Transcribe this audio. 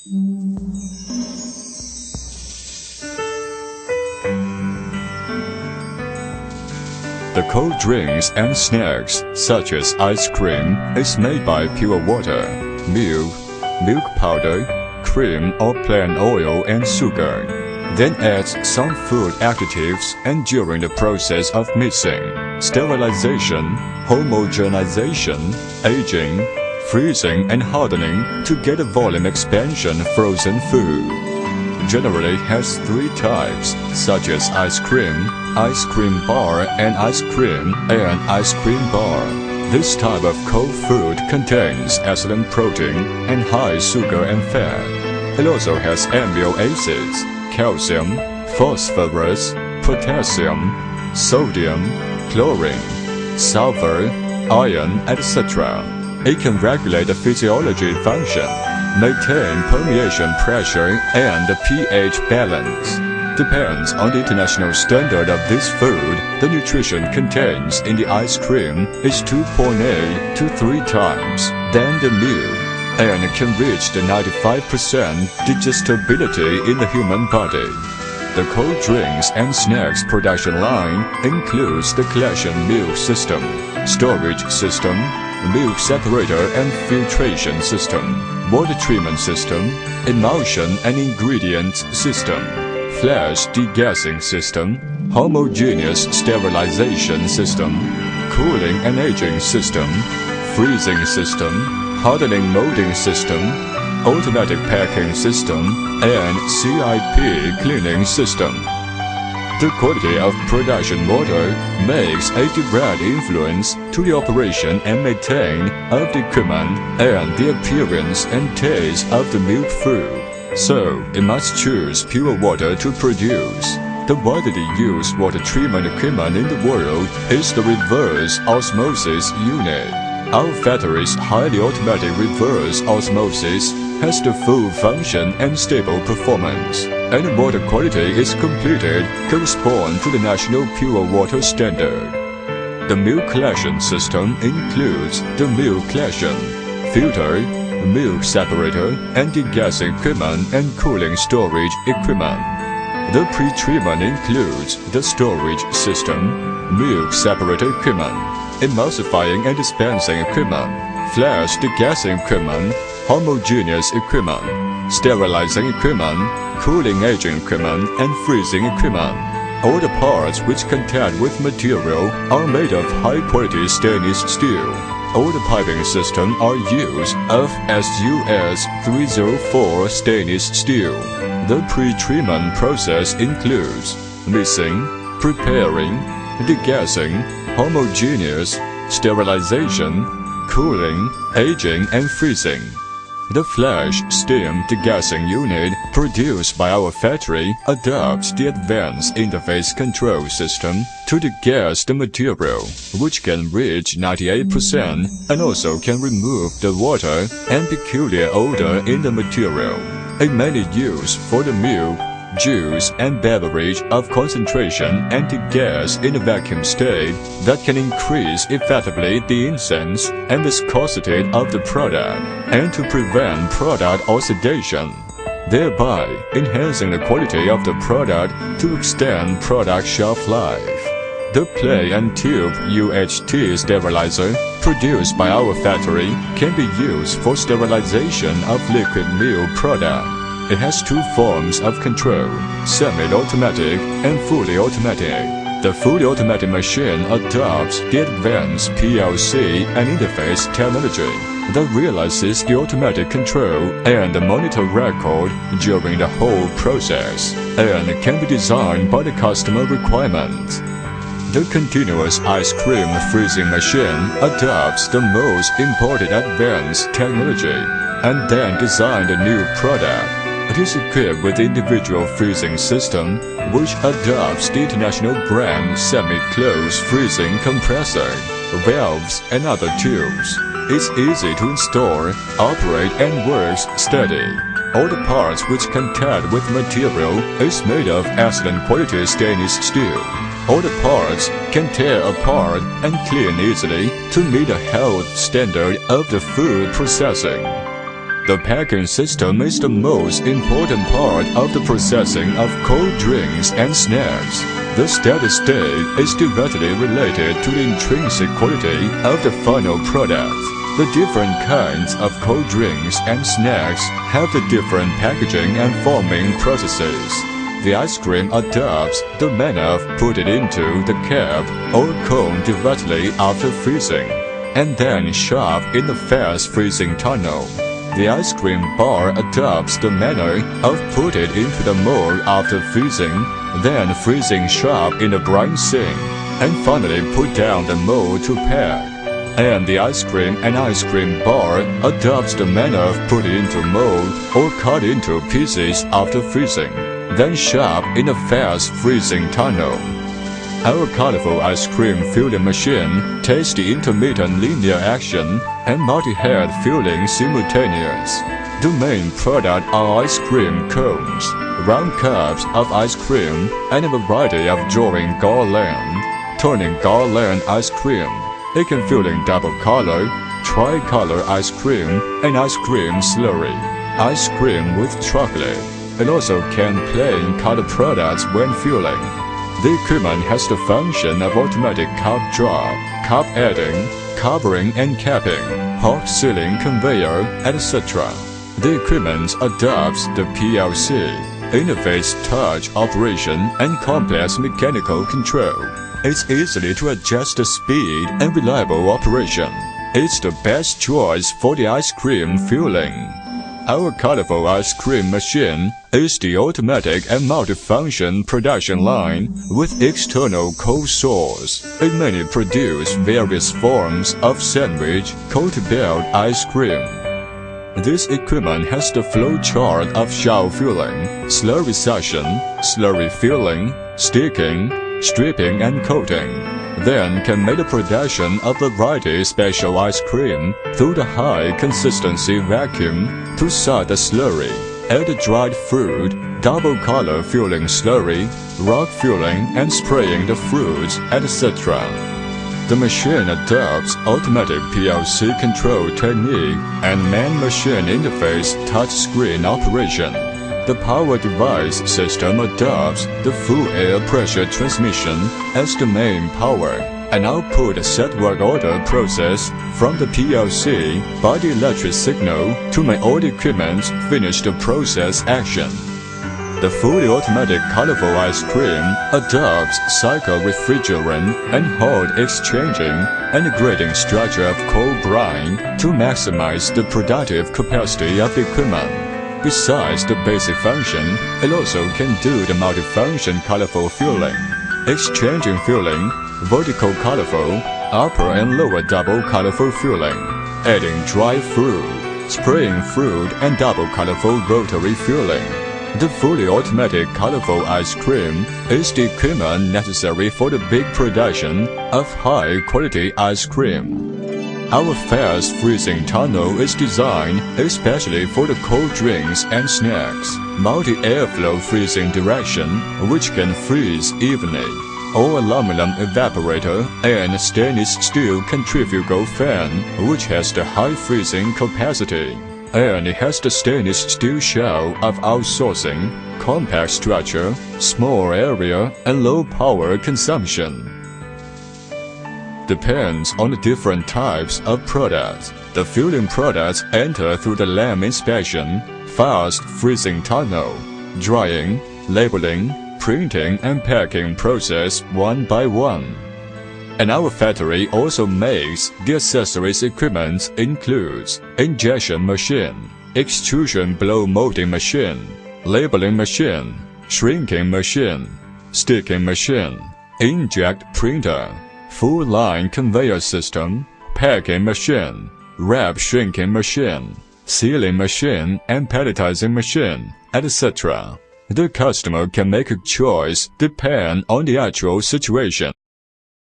The cold drinks and snacks, such as ice cream, is made by pure water, milk, milk powder, cream or plain oil and sugar. Then adds some food additives, and during the process of mixing, sterilization, homogenization, aging, freezing and hardening to get a volume expansion frozen food. Generally has 3 types, such as ice cream bar and ice cream bar. This type of cold food contains excellent protein and high sugar and fat. It also has amino acids, calcium, phosphorus, potassium, sodium, chlorine, sulfur, iron, etc. It can regulate the physiology function, maintain permeation pressure and the pH balance. Depends on the international standard of this food, the nutrition contained in the ice cream is 2.8 to 3 times than the milk, and can reach the 95% digestibility in the human body. The cold drinks and snacks production line includes the collection milk system, storage system, milk separator and filtration system, water treatment system, emulsion and ingredient system, flash degassing system, homogeneous sterilization system, cooling and aging system, freezing system, hardening molding system, automatic packing system, and CIP cleaning system. The quality of production water makes a direct influence to the operation and maintain of the equipment and the appearance and taste of the milk food. So, it must choose pure water to produce. The widely used water treatment equipment in the world is the reverse osmosis unit. Our factory's highly automatic reverse osmosis has the full function and stable performance, and the water quality is completed correspond to the national pure water standard. The milk collection system includes the milk collection, filter, milk separator, and degassing equipment and cooling storage equipment. The pre-treatment includes the storage system, milk separator equipment, emulsifying and dispensing equipment, flash degassing equipment, homogeneous equipment, sterilizing equipment, cooling aging equipment, and freezing equipment. All the parts which contact with material are made of high-quality stainless steel. All the piping systems are used of SUS 304 stainless steel. The pre-treatment process includes mixing, preparing, degassing, homogeneous, sterilization, cooling, aging, and freezing. The flash steam degassing unit produced by our factory adopts the advanced interface control system to degas the material, which can reach 98% and also can remove the water and peculiar odor in the material. It mainly used for the milk, juice, and beverage of concentration and degas in a vacuum state that can increase effectively the incense and viscosity of the product and to prevent product oxidation, thereby enhancing the quality of the product to extend product shelf life. The plate and tube UHT sterilizer produced by our factory can be used for sterilization of liquid milk product. It has 2 forms of control, semi-automatic and fully automatic. The fully automatic machine adopts the advanced PLC and interface technology that realizes the automatic control and the monitor record during the whole process, and can be designed by the customer requirement. The continuous ice cream freezing machine adopts the most important advanced technology and then designed a new product. It is equipped with individual freezing system, which adopts the international brand semi-closed freezing compressor, valves, and other tubes. It's easy to install, operate, and works steady. All the parts which contact with material is made of excellent quality stainless steel. All the parts can tear apart and clean easily to meet the health standard of the food processing. The packing system is the most important part of the processing of cold drinks and snacks. The steady state is directly related to the intrinsic quality of the final product. The different kinds of cold drinks and snacks have the different packaging and forming processes. The ice cream adopts the manner of putting it into the cap or cone directly after freezing, and then shoved in the fast freezing tunnel. The ice cream bar adopts the manner of putting it into the mold after freezing, then freezing sharp in the brine sink, and finally put down the mold to pack. And the ice cream and ice cream bar adopts the manner of putting it into mold or cut into pieces after freezing, then sharp in the fast freezing tunnel. Our colorful ice cream filling machine takes the intermittent linear action and multi-head filling simultaneous. The main product are ice cream cones, round cups of ice cream, and a variety of drawing garland. Turning garland ice cream, it can fill in double color, tricolor ice cream, and ice cream slurry, ice cream with chocolate. It also can plain color products when filling. The equipment has the function of automatic cup drop, cup adding, covering and capping, hot sealing conveyor, etc. The equipment adopts the PLC, interface touch operation and complex mechanical control. It's easy to adjust the speed and reliable operation. It's the best choice for the ice cream filling. Our colorful ice cream machine is the automatic and multifunction production line with external cold source. It may produce various forms of sandwich, cold-belt ice cream. This equipment has the flow chart of shell filling, slurry suction, slurry filling, sticking, stripping and coating. Then can make the production of a variety special ice cream through the high consistency vacuum to sort the slurry, add the dried fruit, double color filling slurry, rock filling and spraying the fruits, etc. The machine adopts automatic PLC control technique and man-machine interface touchscreen operation. The power device system adopts the full air pressure transmission as the main power and output a set work order process from the PLC by the electric signal to make all the equipment finish the process action. The fully automatic colorful ice cream adopts cycle refrigerant and hot exchanging and grading structure of cold brine to maximize the productive capacity of the equipment. Besides the basic function, it also can do the multifunction colorful filling, exchanging filling, vertical colorful, upper and lower double colorful filling, adding dry fruit, spraying fruit and double colorful rotary filling. The fully automatic colorful ice cream is the equipment necessary for the big production of high-quality ice cream. Our fast freezing tunnel is designed especially for the cold drinks and snacks, multi-airflow freezing direction which can freeze evenly, or aluminum evaporator and stainless steel centrifugal fan which has the high freezing capacity. And it has the stainless steel shell of outsourcing, compact structure, small area, and low power consumption. Depends on the different types of products. The filling products enter through the lamp inspection, fast freezing tunnel, drying, labeling, printing, and packing process one by one. And our factory also makes the accessories equipment includes injection machine, extrusion blow molding machine, labeling machine, shrinking machine, sticking machine, inkjet printer, full line conveyor system, packing machine, wrap shrinking machine, sealing machine and palletizing machine, etc. The customer can make a choice depending on the actual situation.